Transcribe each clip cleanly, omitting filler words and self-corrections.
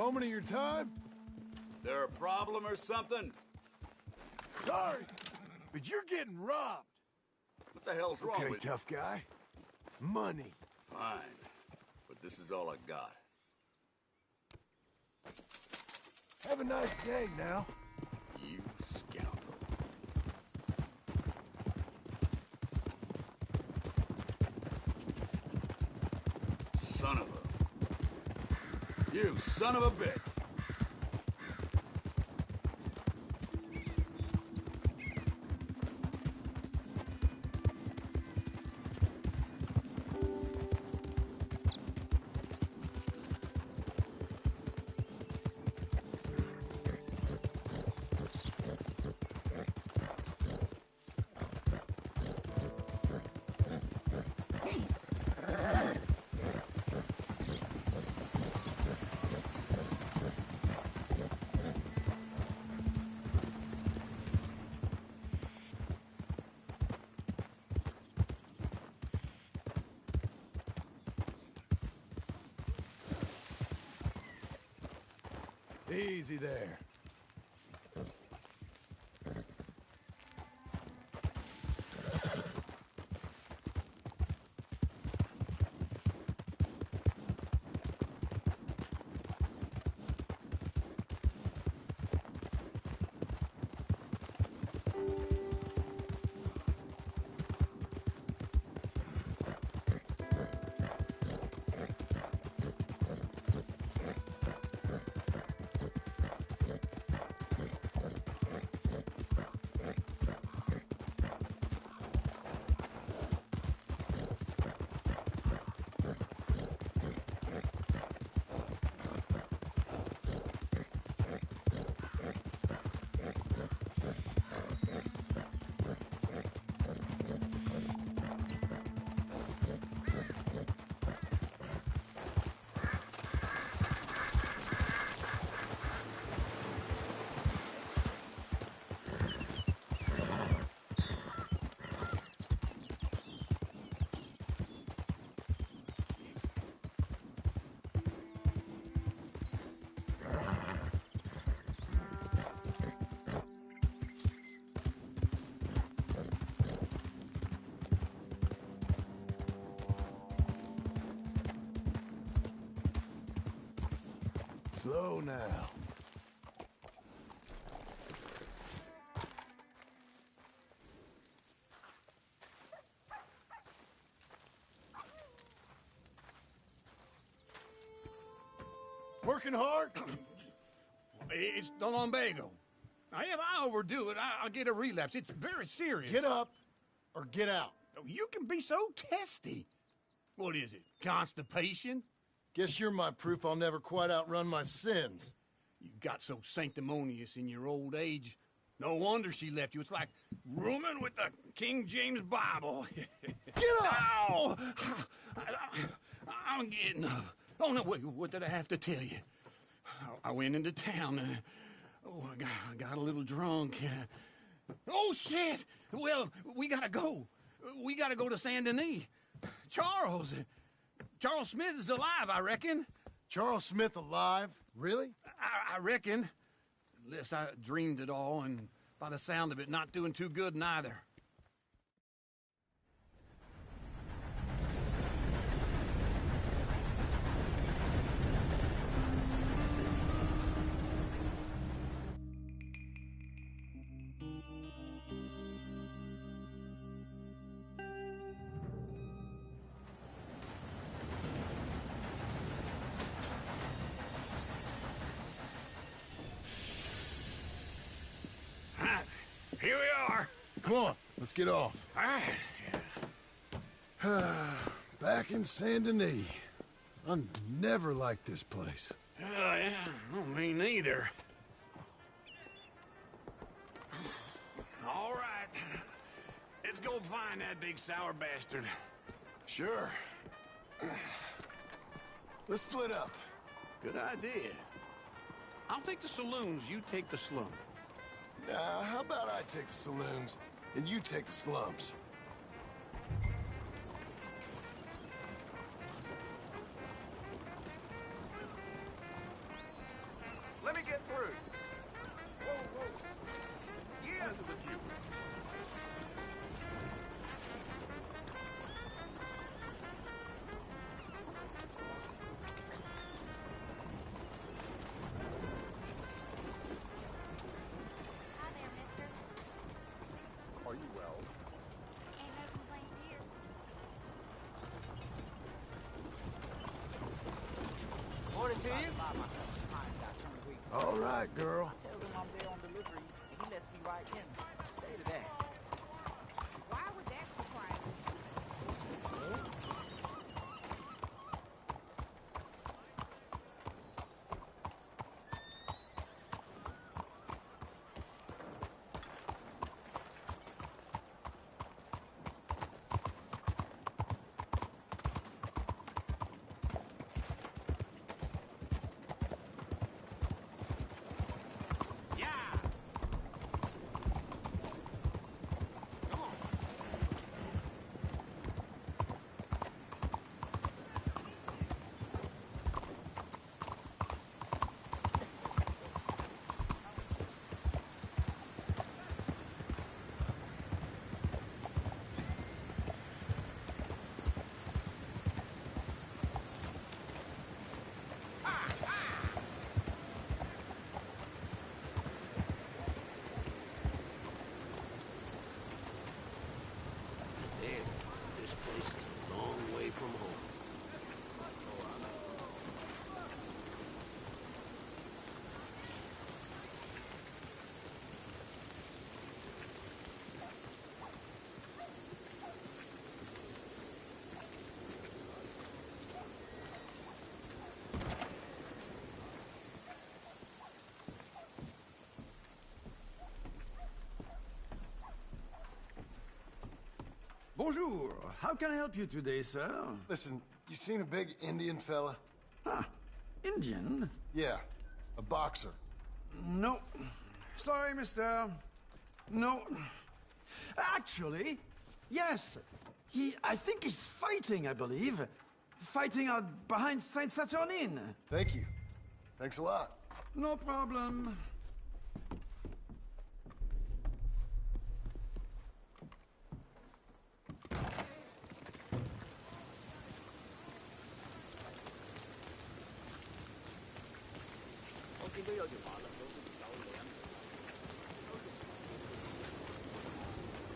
Moment of your time? There a problem or something? Sorry, but you're getting robbed. What the hell's wrong Okay, with you? tough guy. Money. Fine, but this is all I got. Have a nice day now. You scoundrel. Son of a... You son of a bitch! Easy there. Slow now. Working hard? It's the lumbago. Now, if I overdo it, I'll get a relapse. It's very serious. Get up or get out. You can be so testy. What is it, constipation? Guess you're my proof I'll never quite outrun my sins. You got so sanctimonious in your old age. No wonder she left you. It's like rooming with the King James Bible. Get up! Ow! I'm getting up. Oh, no, wait, what did I have to tell you? I went into town. I got a little drunk. Oh, shit! Well, we gotta go. We gotta go to Saint Denis. Charles Smith is alive, I reckon. Charles Smith alive? Really? I reckon. Unless I dreamed it all, and by the sound of it, not doing too good neither. Here we are. Come on, let's get off. All right. Back in Saint Denis. I never liked this place. Yeah, well, me neither. All right. Let's go find that big sour bastard. Sure. Let's split up. Good idea. I'll take the saloons, you take the slum. How about I take the saloons, and you take the slums? Let me get through. Whoa, whoa. Yeah. How's it with you? Hi there, mister. Are you well? Ain't no complaints here. Morning to you. All right, girl. Tells him I'm there on delivery, and he lets me right in. Say to that. Why would that be quiet? Damn, this place is a long way from home. Bonjour. How can I help you today, sir? Listen, you seen a big Indian fella? Ah, Indian? Yeah, a boxer. No. Sorry, mister. No. Actually, yes. I think he's fighting, I believe. Fighting out behind Saint Saturnine. Thank you. Thanks a lot. No problem.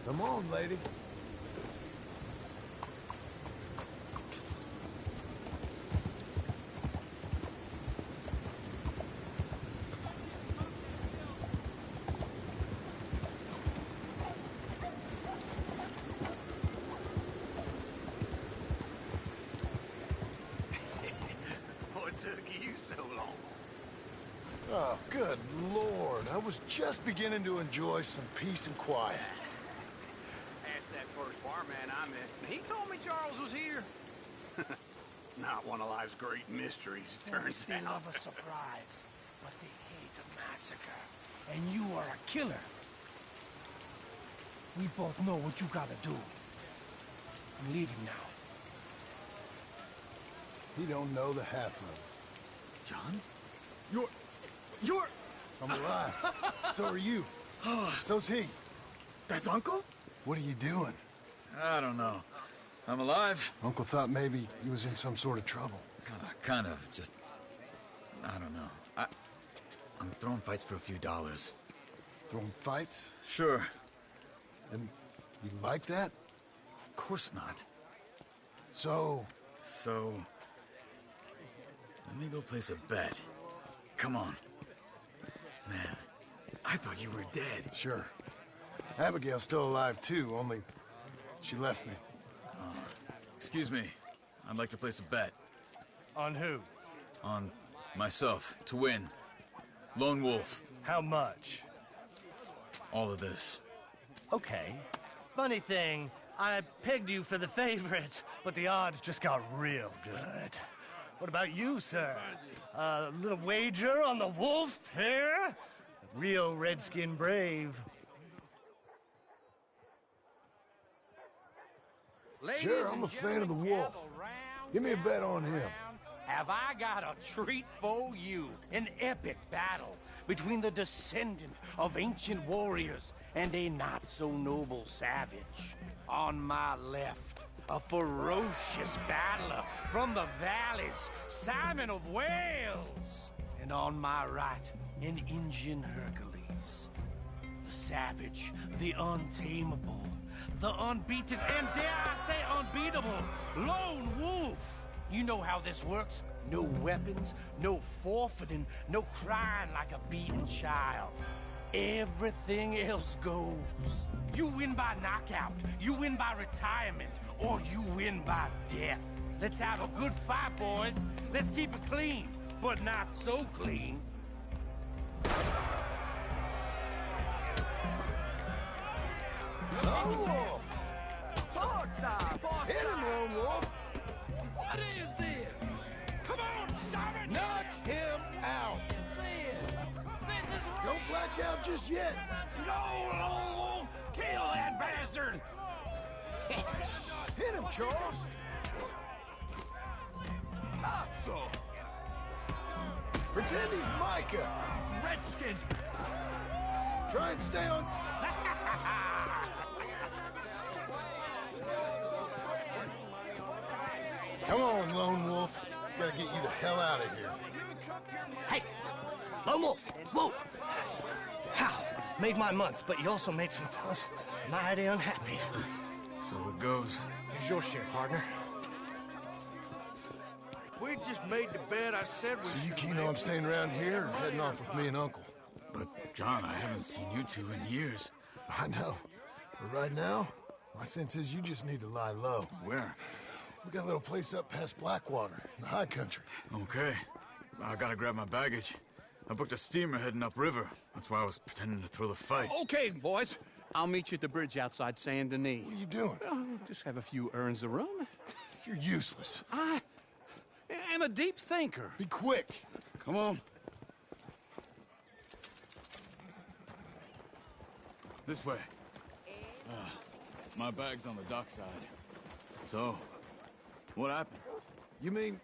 Come on, lady. What took you so long? Oh, good Lord. I was just beginning to enjoy some peace and quiet. Asked that first barman I met. He told me Charles was here. Not one of life's great mysteries, it turns They out. love a surprise, but they hate a massacre. And you are a killer. We both know what you gotta do. I'm leaving now. He don't know the half of it. John? You're... I'm alive. So are you. So's he. That's Uncle? What are you doing? I don't know. I'm alive. Uncle thought maybe he was in some sort of trouble. Kind of. Just... I don't know. I'm throwing fights for a few dollars. Throwing fights? Sure. And you like that? Of course not. So... So... Let me go place a bet. Come on. Man, I thought you were dead. Sure. Abigail's still alive, too, only she left me. Excuse me. I'd like to place a bet. On who? On myself, to win. Lone Wolf. How much? All of this. Okay. Funny thing, I pegged you for the favorite, but the odds just got real good. What about you, sir? A little wager on the wolf here? Real redskin brave. Sure, I'm a fan of the wolf. Give me a bet on him. have I got a treat for you. An epic battle between the descendant of ancient warriors and a not-so-noble savage. On my left, a ferocious battler from the valleys, Simon of Wales. And on my right, an Indian Hercules. The savage, the untamable, the unbeaten, and dare I say unbeatable, Lone Wolf. You know how this works. No weapons, no forfeiting, no crying like a beaten child. Everything else goes. You win by knockout, you win by retirement, or you win by death. Let's have a good fight, boys. Let's keep it clean, but not so clean. Lone Wolf! Hit him, Lone Wolf! What is this? Come on, Simon! Knock him out! This is Don't black out just yet! Go, Lone Wolf! Kill that bastard! Hit him, Charles! Not so. Pretend he's Micah! Redskins! Try and stay on... Come on, Lone Wolf. Gotta get you the hell out of here. Hey! Lone Wolf! Whoa! How? Made my month, but you also made some fellas mighty unhappy. So it goes. Here's your share, partner. If we'd just made the bed I said we So you should keen make, on staying around here or heading off with me and Uncle? But, John, I haven't seen you two in years. I know. But right now, my sense is you just need to lie low. Where? We got a little place up past Blackwater, in the high country. Okay. I gotta grab my baggage. I booked a steamer heading upriver. That's why I was pretending to throw the fight. Okay, boys. I'll meet you at the bridge outside Saint Denis. What are you doing? Just have a few urns of rum. You're useless. I am a deep thinker. Be quick. Come on. This way. My bag's on the dockside. So, what happened? You mean...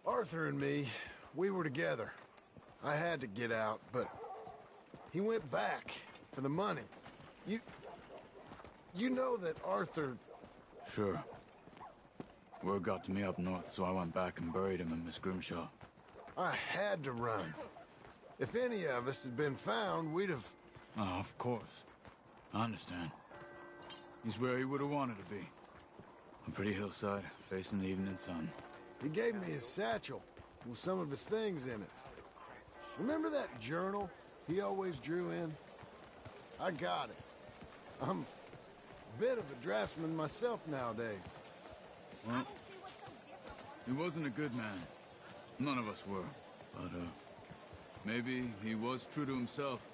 Arthur and me, we were together. I had to get out, but he went back for the money. You know that Arthur... Sure. Word got to me up north, so I went back and buried him in Miss Grimshaw. I had to run. If any of us had been found, we'd have... Oh, of course. I understand. He's where he would have wanted to be. A pretty hillside, facing the evening sun. He gave me his satchel with some of his things in it. Remember that journal he always drew in? I got it. I'm a bit of a draftsman myself nowadays. Well, he wasn't a good man. None of us were. But, maybe he was true to himself.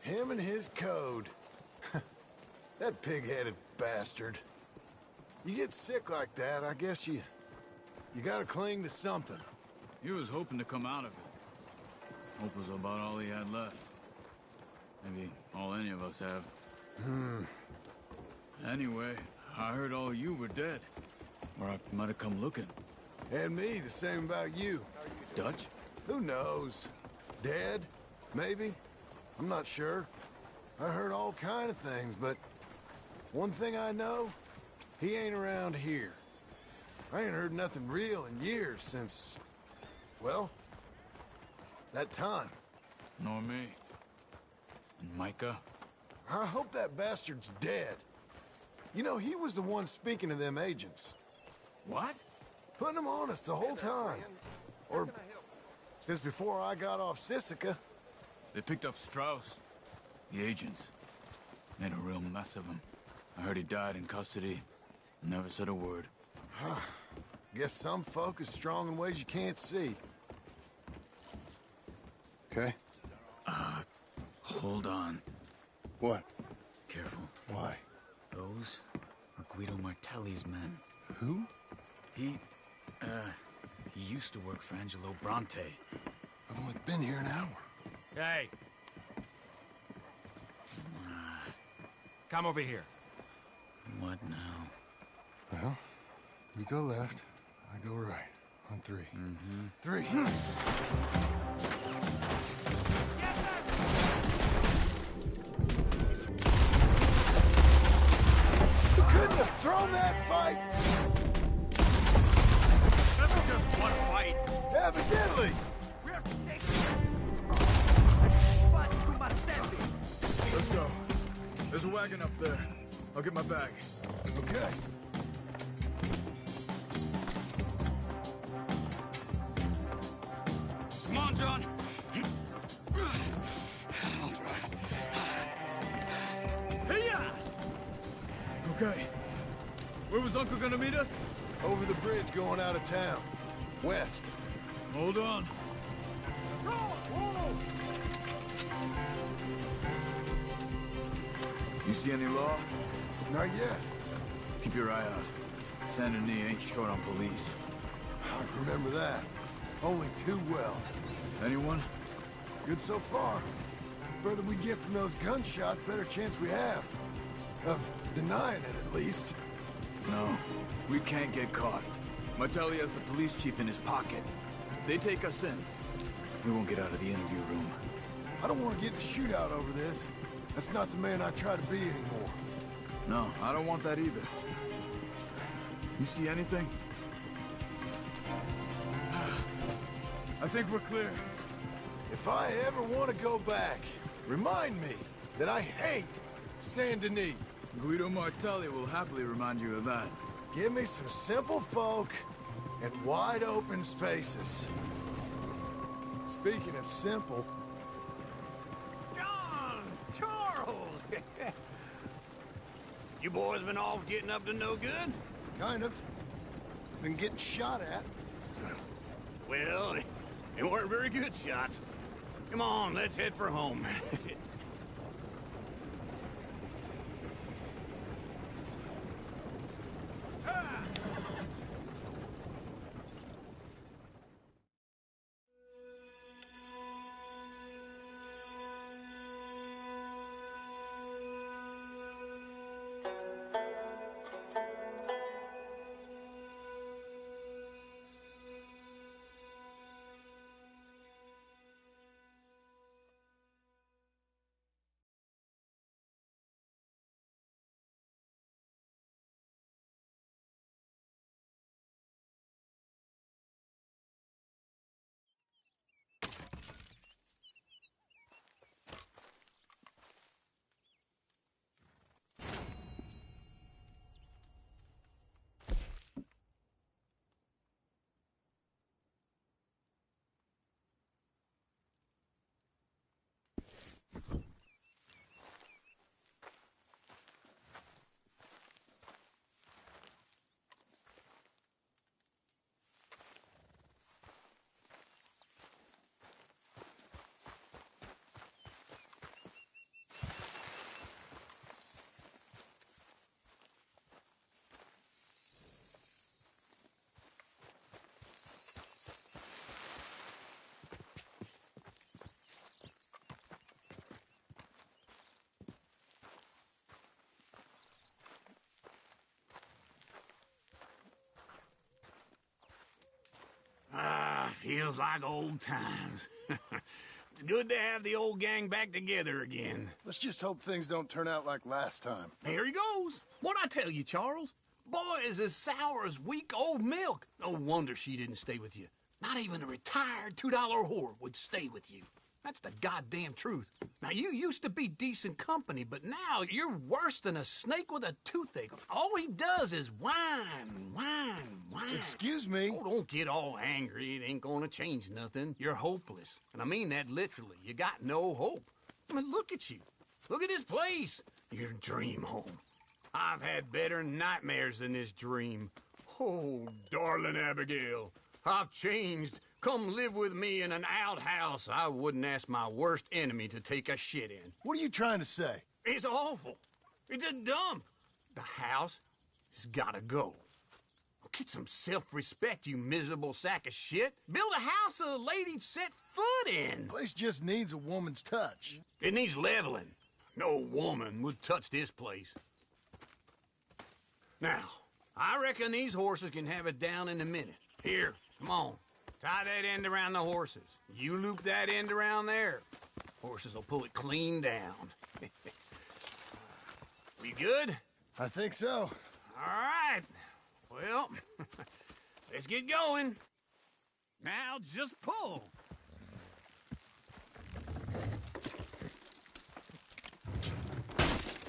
Him and his code. That pig-headed bastard. You get sick like that, I guess you gotta cling to something. He was hoping to come out of it. Hope was about all he had left. Maybe all any of us have. Anyway, I heard all you were dead. Or I might have come looking. And me, the same about you. Dutch? Who knows? Dead? Maybe? I'm not sure. I heard all kind of things, but one thing I know, he ain't around here. I ain't heard nothing real in years since, well, that time. Nor me. And Micah? I hope that bastard's dead. You know, he was the one speaking to them agents. What? Putting them on us the whole time. Or since before I got off Sisika. They picked up Strauss. The agents. Made a real mess of him. I heard he died in custody. Never said a word. Guess some folk is strong in ways you can't see. Okay? Hold on. What? Careful. Why? Those are Guido Martelli's men. Who? He used to work for Angelo Bronte. I've only been here an hour. Hey. Come over here. What now? Well, you go left, I go right. On 3. Mm-hmm. 3. You couldn't have thrown that fight! That's just one fight. Evidently! Let's go. There's a wagon up there. I'll get my bag. Okay. Come on, John. I'll drive. Hey-ya! Okay. Where was Uncle gonna meet us? Over the bridge going out of town. West. Hold on. You see any law? Not yet. Keep your eye out. Saint Denis ain't short on police. I remember that. Only too well. Anyone? Good so far. Further we get from those gunshots, better chance we have. Of denying it, at least. No. We can't get caught. Martelli has the police chief in his pocket. If they take us in, we won't get out of the interview room. I don't want to get in a shootout over this. That's not the man I try to be anymore. No, I don't want that either. You see anything? I think we're clear. If I ever want to go back, remind me that I hate Saint Denis. Guido Martelli will happily remind you of that. Give me some simple folk and wide open spaces. Speaking of simple... John! Charles! You boys been off getting up to no good? Kind of. Been getting shot at. Well, they weren't very good shots. Come on, let's head for home. Feels like old times. It's good to have the old gang back together again. Let's just hope things don't turn out like last time. There he goes. What'd I tell you, Charles? Boy is as sour as weak old milk. No wonder she didn't stay with you. Not even a retired $2 whore would stay with you. That's the goddamn truth. Now, you used to be decent company, but now you're worse than a snake with a toothache. All he does is whine, whine, whine. Excuse me? Oh, don't get all angry. It ain't gonna change nothing. You're hopeless. And I mean that literally. You got no hope. I mean, look at you. Look at this place. Your dream home. I've had better nightmares than this dream. Oh, darling Abigail, I've changed. Come live with me in an outhouse I wouldn't ask my worst enemy to take a shit in. What are you trying to say? It's awful. It's a dump. The house has gotta go. Get some self-respect, you miserable sack of shit. Build a house a lady'd set foot in. The place just needs a woman's touch. It needs leveling. No woman would touch this place. Now, I reckon these horses can have it down in a minute. Here, come on. Tie that end around the horses. You loop that end around there. Horses will pull it clean down. We good? I think so. All right. Well, let's get going. Now just pull.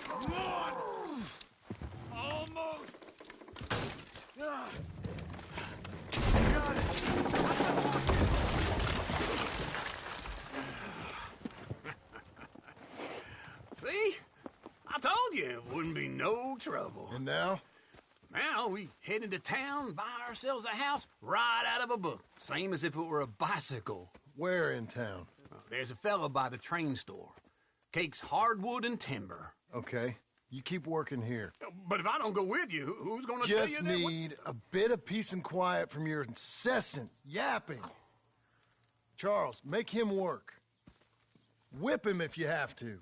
Come on. Almost. Got it. See? I told you it wouldn't be no trouble. And now? Now we head into town, buy ourselves a house right out of a book. Same as if it were a bicycle. Where in town? There's a fella by the train store. Cakes hardwood and timber. Okay. You keep working here. But if I don't go with you, who's gonna tell you Just that? need a bit of peace and quiet from your incessant yapping. Charles, make him work. Whip him if you have to.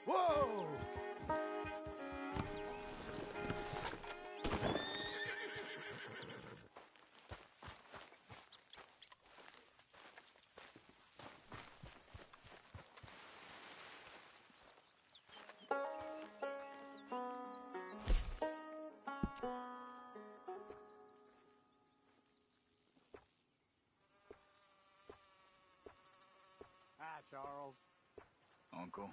Whoa! Hi, Charles. Uncle.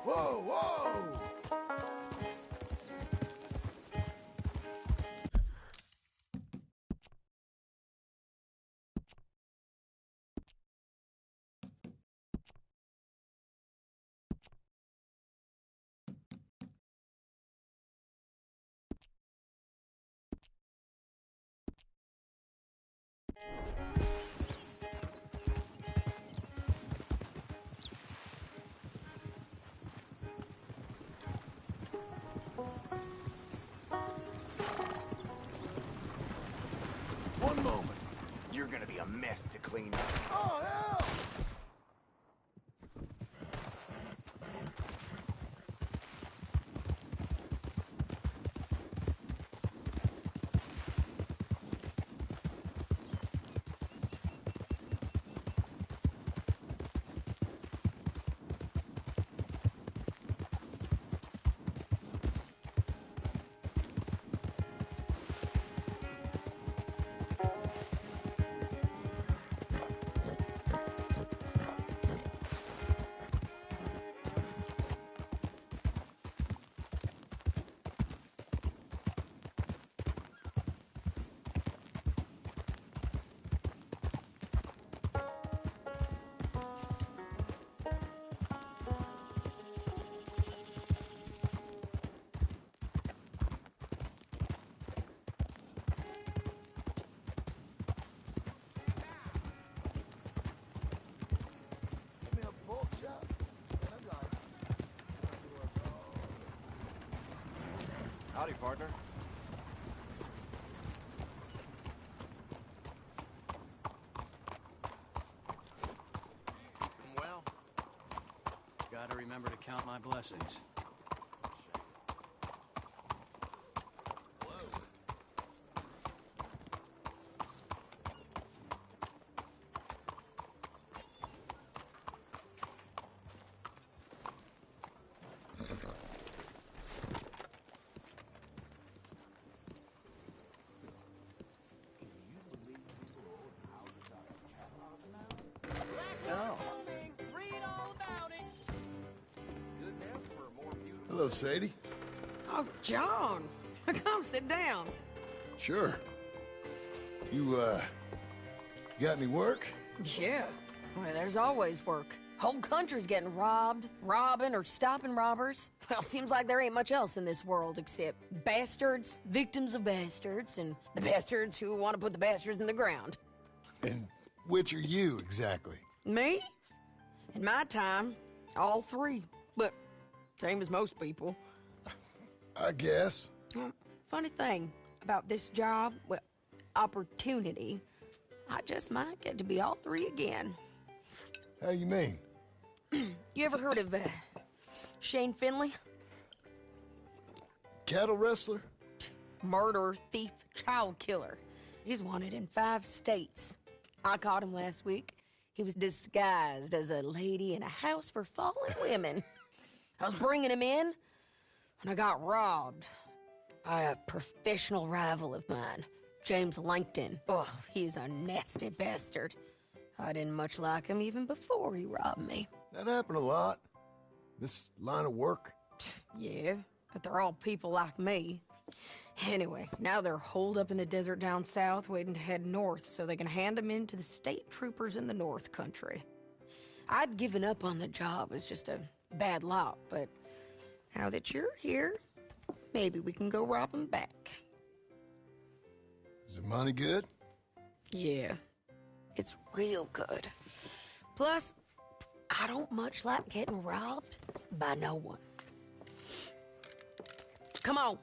Whoa, whoa! One moment. You're gonna be a mess to clean up. Oh, hell! Howdy, partner. Well, gotta remember to count my blessings. Hello, Sadie. Oh, John. Come sit down. Sure. You got any work? Yeah. Well, there's always work. Whole country's getting robbed, robbing, or stopping robbers. Well, seems like there ain't much else in this world except bastards, victims of bastards, and the bastards who want to put the bastards in the ground. And which are you, exactly? Me? In my time, all three. But same as most people. I guess. Funny thing about this job, well, opportunity, I just might get to be all three again. How you mean? You ever heard of Shane Finley? Cattle wrestler? Murderer, thief, child killer. He's wanted in 5 states. I caught him last week. He was disguised as a lady in a house for fallen women. I was bringing him in, and I got robbed by a professional rival of mine, James Langton. Oh, he's a nasty bastard. I didn't much like him even before he robbed me. That happened a lot. This line of work. Yeah, but they're all people like me. Anyway, now they're holed up in the desert down south, waiting to head north so they can hand them in to the state troopers in the north country. I'd given up on the job as just a bad lot, but now that you're here, maybe we can go rob them back. Is the money good? Yeah, it's real good. Plus, I don't much like getting robbed by no one. Come on.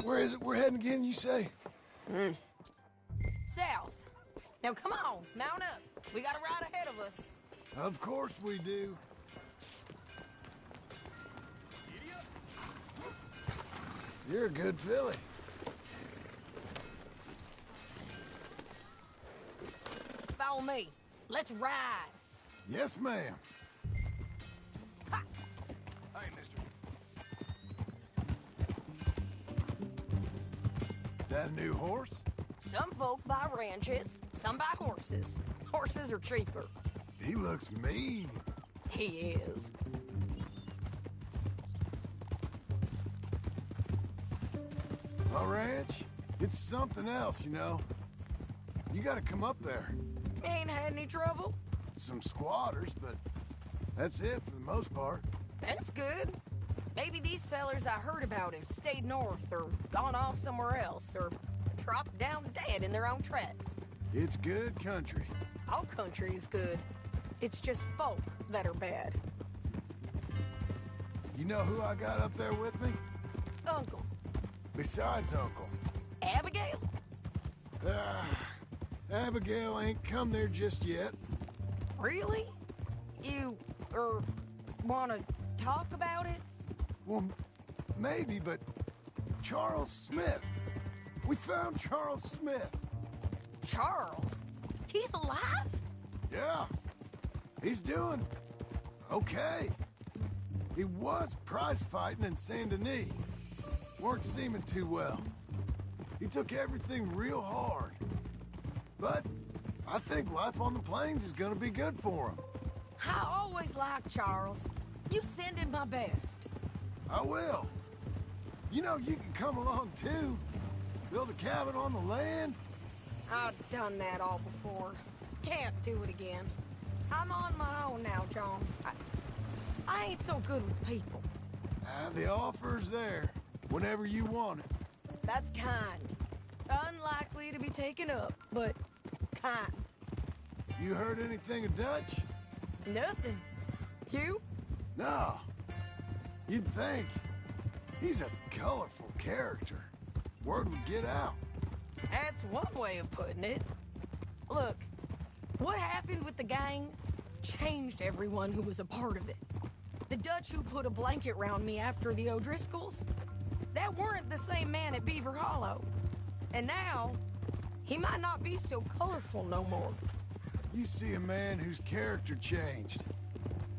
Where is it we're heading again, you say? South. Now come on, mount up. We got a ride ahead of us. Of course we do. You're a good filly. Follow me. Let's ride. Yes, ma'am. Ha. Hi, mister. That a new horse? Some folk buy ranches, some buy horses. Horses are cheaper. He looks mean. He is. My ranch? It's something else, you know. You gotta come up there. Ain't had any trouble? Some squatters, but that's it for the most part. That's good. Maybe these fellers I heard about have stayed north or gone off somewhere else or dropped down dead in their own tracks. It's good country. All country is good. It's just folk that are bad. You know who I got up there with me? Uncle. Besides Uncle. Abigail? Abigail ain't come there just yet. Really? You, wanna talk about it? Well, maybe, but Charles Smith. We found Charles Smith. Charles? He's alive? Yeah. He's doing okay. He was prize fighting in Saint Denis. Weren't seeming too well. He took everything real hard. But I think life on the plains is gonna be good for him. I always liked Charles. You send him my best. I will. You know, you can come along too. Build a cabin on the land. I've done that all before. Can't do it again. I'm on my own now, John. I ain't so good with people. The offer's there, whenever you want it. That's kind. Unlikely to be taken up, but kind. You heard anything of Dutch? Nothing. You? No. You'd think. He's a colorful character. Word would get out. That's one way of putting it. Look, what happened with the gang changed everyone who was a part of it. The Dutch who put a blanket round me after the O'Driscolls, that weren't the same man at Beaver Hollow. And now, he might not be so colorful no more. You see a man whose character changed.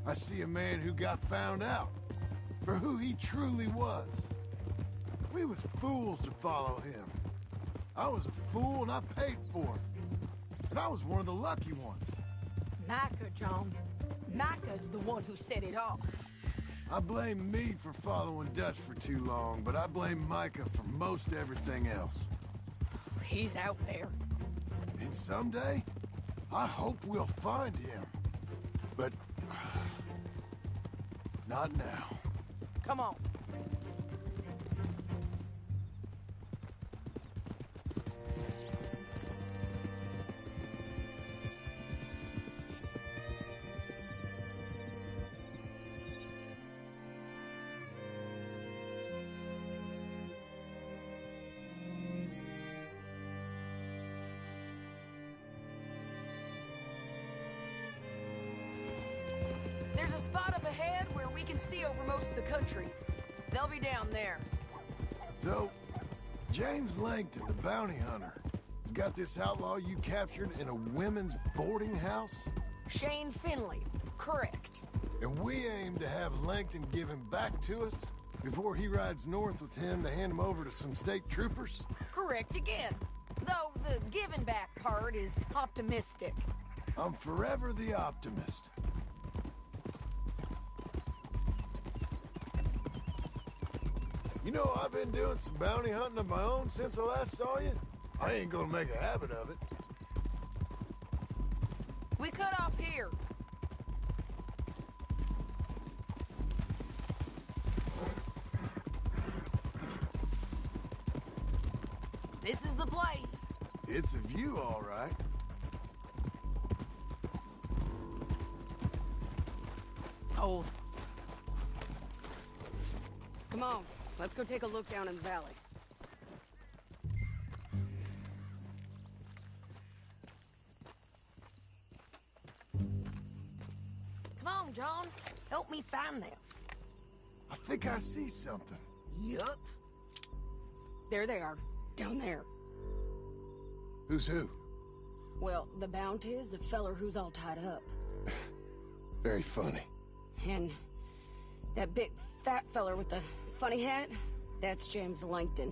I see a man who got found out for who he truly was. We was fools to follow him. I was a fool and I paid for it. And I was one of the lucky ones. Micah, John. Micah's the one who set it off. I blame me for following Dutch for too long, but I blame Micah for most everything else. He's out there. And someday, I hope we'll find him. But... not now. Come on. There's a spot up ahead where we can see over most of the country. They'll be down there. So, James Langton, the bounty hunter, has got this outlaw you captured in a women's boarding house? Shane Finley, correct. And we aim to have Langton give him back to us before he rides north with him to hand him over to some state troopers? Correct again. Though the giving back part is optimistic. I'm forever the optimist. You know, I've been doing some bounty hunting of my own since I last saw you. I ain't gonna make a habit of it. We cut off here. This is the place. It's a view, all right. Oh. Come on. Let's go take a look down in the valley. Come on, John. Help me find them. I think I see something. Yup. There they are. Down there. Who's who? Well, the bounty is the feller who's all tied up. Very funny. And that big fat feller with the funny hat, that's James Langton.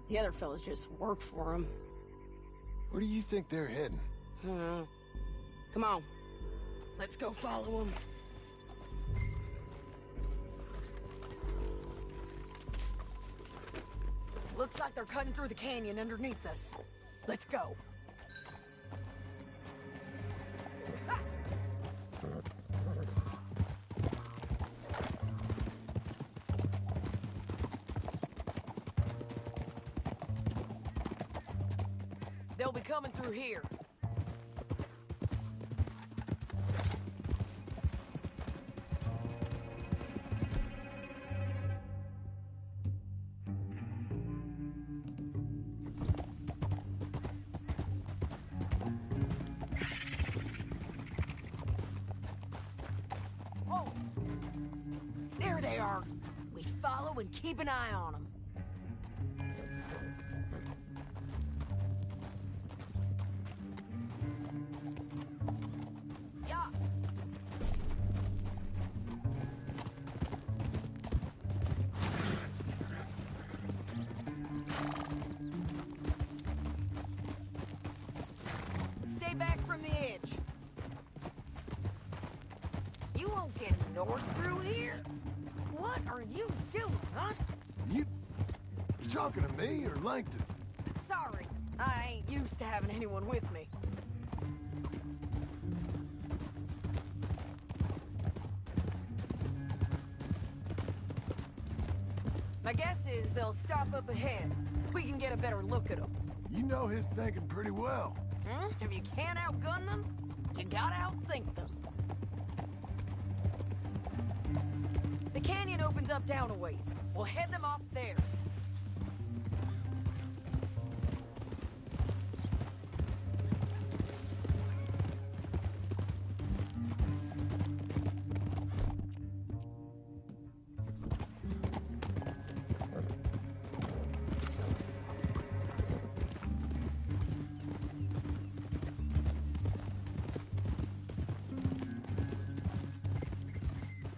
The other fellas just work for him. Where do you think they're heading? Come on. Let's go follow them. Looks like they're cutting through the canyon underneath us. Let's go. They'll be coming through here. Oh! There they are. We follow and keep an eye on them. Stay back from the edge. You won't get north through here? What are you doing, huh? You talking to me or Langton? Sorry, I ain't used to having anyone with me. My guess is they'll stop up ahead. We can get a better look at them. You know his thinking pretty well. If you can't outgun them, you gotta outthink them. The canyon opens up down a ways. We'll head them off there.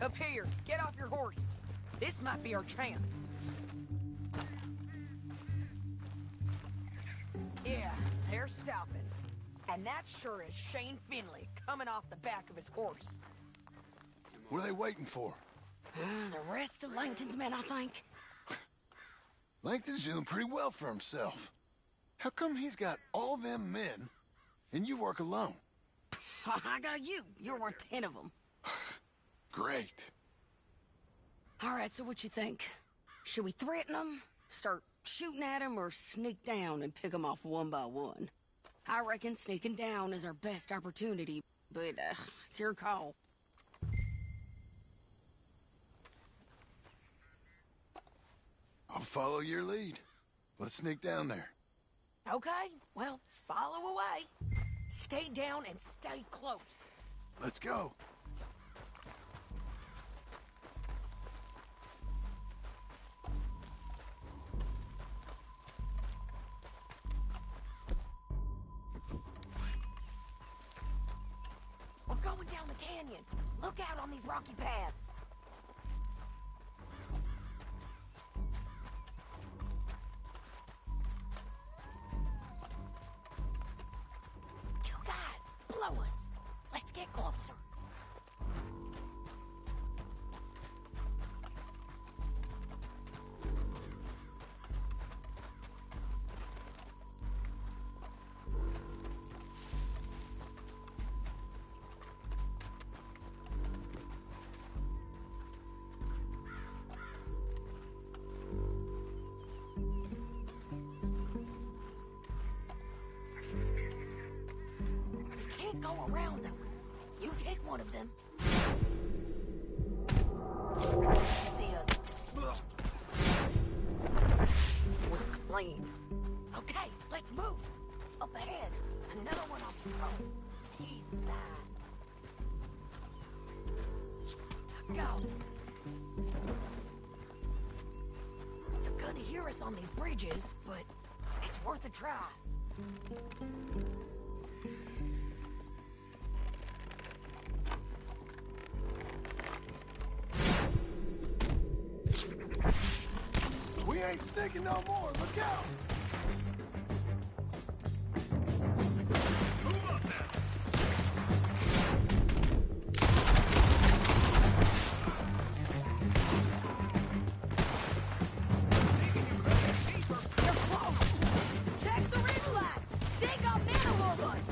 Up here, get off your horse. This might be our chance. Yeah, they're stopping. And that sure is Shane Finley coming off the back of his horse. What are they waiting for? The rest of Langton's men, I think. Langton's doing pretty well for himself. How come he's got all them men, and you work alone? I got you. You're worth 10 of them. Great. All right, so what you think? Should we threaten them, start shooting at them, or sneak down and pick them off one by one? I reckon sneaking down is our best opportunity, but it's your call. I'll follow your lead. Let's sneak down there. Okay, well, follow away. Stay down and stay close. Let's go. We're going down the canyon. Look out on these rocky paths. You guys, blow us. Let's get closer. Go around them. You take one of them. The other. Was clean. Okay, let's move. Up ahead. Another one on the road. He's mine. Go. They're gonna hear us on these bridges, but it's worth a try. We ain't sneaking no more. Look out! Move up now! They're close! Check the red light! They got men above us!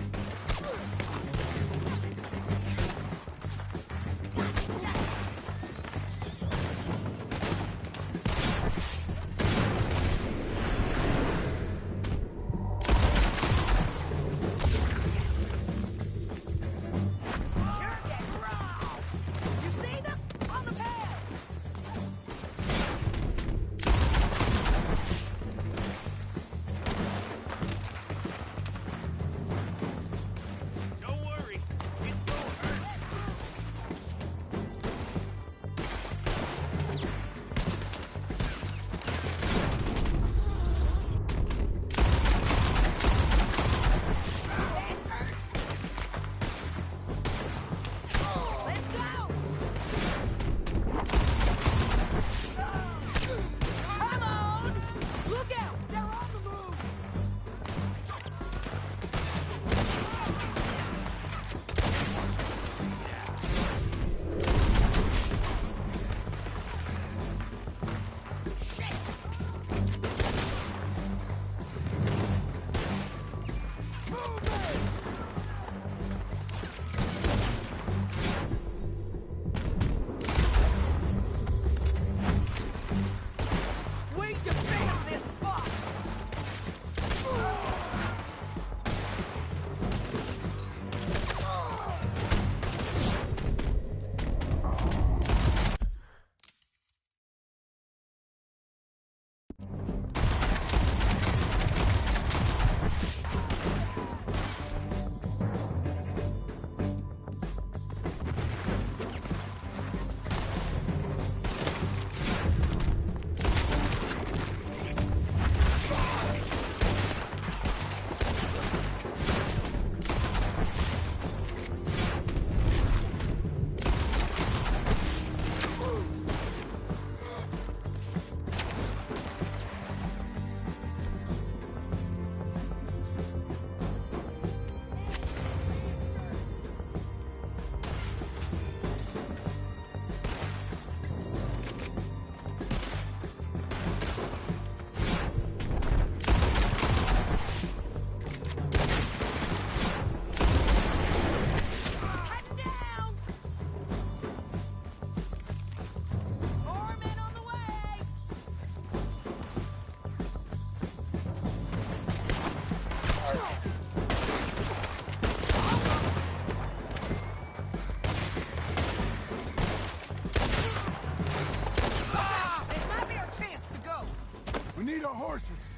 your horses.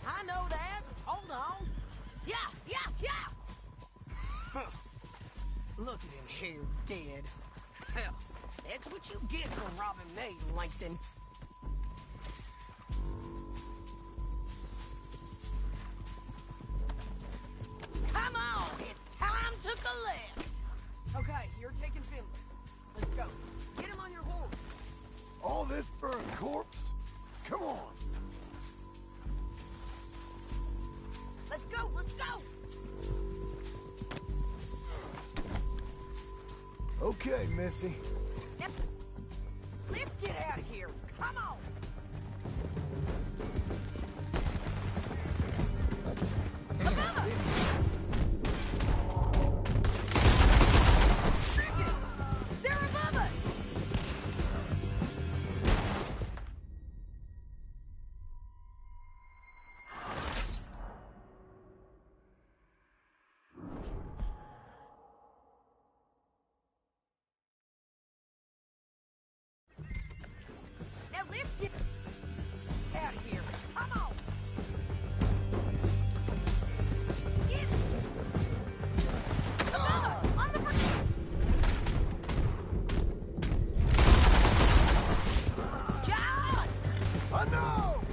I know that. Hold on. Yeah, yeah, yeah! Look at him here, dead. Hell, that's what you get for robbing me, Langton. Come on, it's time to collect. Okay, you're taking Finley. Let's go. Get him on your horse. All this for a corpse? Come on. Let's go, let's go! Okay, Missy. Yep. Let's get out of here. Come on! Above us! Bridges! They're above us! Now let's get out of here. Come on! Get it! Above us! On the bridge! John! I know!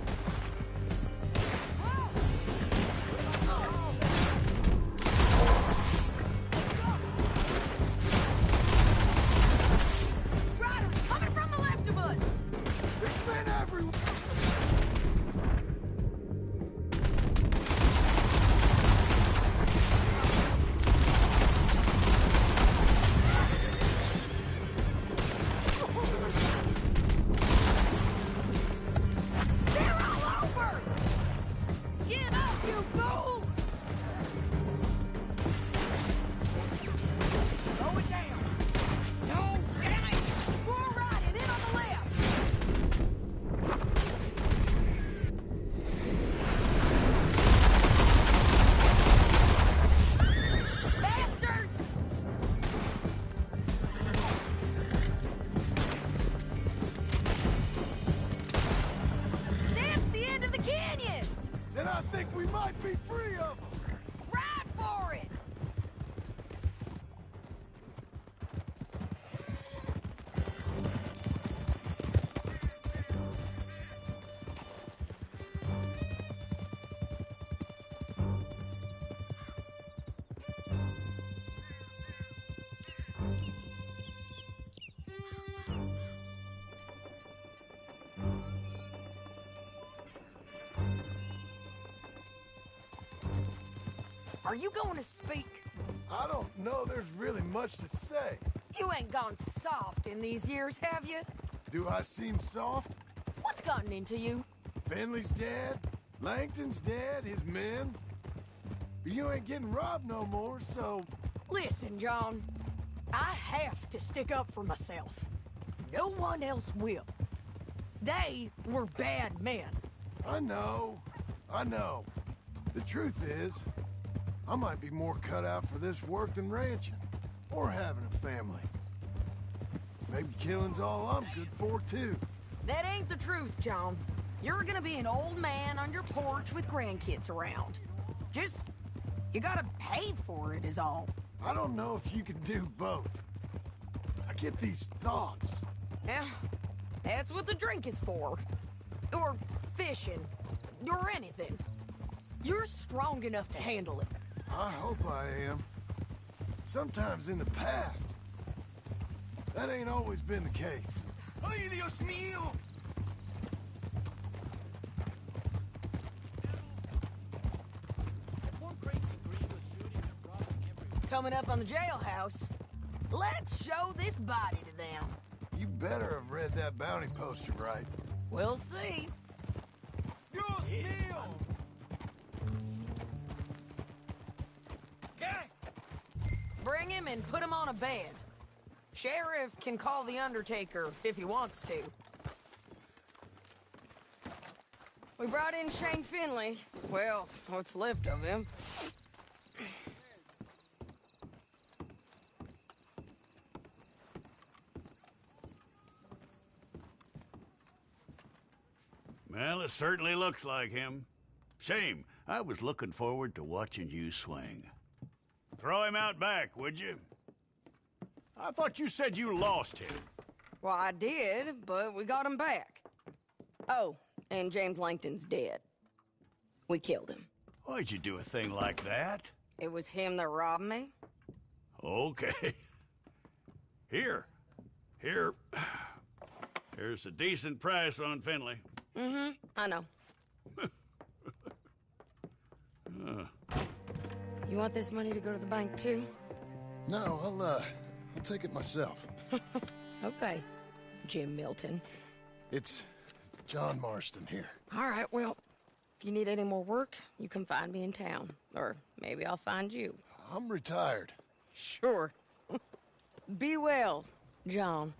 Riders coming from the left of us! There's men everywhere! They're all over! Give up, you fools! Slow it down! No, damn it! More riding in on the left! Bastards! That's the end of the canyon! Then I think we might be free of them. Ride for it! Are you going to speak? I don't know there's really much to say. You ain't gone soft in these years, have you? Do I seem soft? What's gotten into you? Finley's dead. Langton's dead. His men. But you ain't getting robbed no more, so... Listen, John. I have to stick up for myself. No one else will. They were bad men. I know. I know. The truth is, I might be more cut out for this work than ranching. Or having a family. Maybe killing's all I'm good for, too. That ain't the truth, John. You're gonna be an old man on your porch with grandkids around. Just, you gotta pay for it is all. I don't know if you can do both. I get these thoughts. Yeah, that's what the drink is for. Or fishing. Or anything. You're strong enough to handle it. I hope I am. Sometimes in the past, that ain't always been the case. Ay, Dios mío! Coming up on the jailhouse, let's show this body to them. You better have read that bounty poster right. We'll see. Dios mío! Bring him and put him on a bed. Sheriff can call the Undertaker if he wants to. We brought in Shane Finley. Well, what's left of him. Well, it certainly looks like him. Shame. I was looking forward to watching you swing. Throw him out back, would you? I thought you said you lost him. Well, I did, but we got him back. Oh, and James Langton's dead. We killed him. Why'd you do a thing like that? It was him that robbed me. Okay. Here's a decent price on Finley. Mm-hmm, I know. You want this money to go to the bank, too? No, I'll take it myself. Okay, Jim Milton. It's John Marston here. All right, well, if you need any more work, you can find me in town. Or maybe I'll find you. I'm retired. Sure. Be well, John.